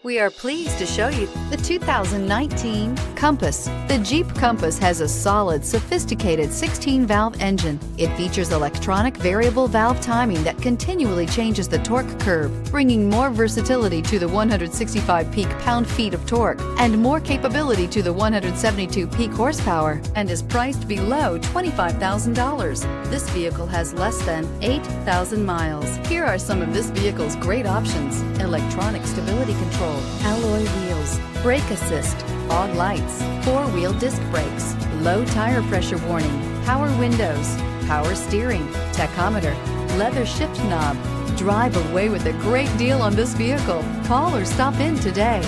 We are pleased to show you the 2019 Compass. The Jeep Compass has a solid, sophisticated 16-valve engine. It features electronic variable valve timing that continually changes the torque curve, bringing more versatility to the 165 peak pound-feet of torque and more capability to the 172 peak horsepower, and is priced below $25,000. This vehicle has less than 8,000 miles. Here are some of this vehicle's great options: electronic stability control, alloy wheels, brake assist, fog lights, four-wheel disc brakes, low tire pressure warning, power windows, power steering, tachometer, leather shift knob. Drive away with a great deal on this vehicle. Call or stop in today.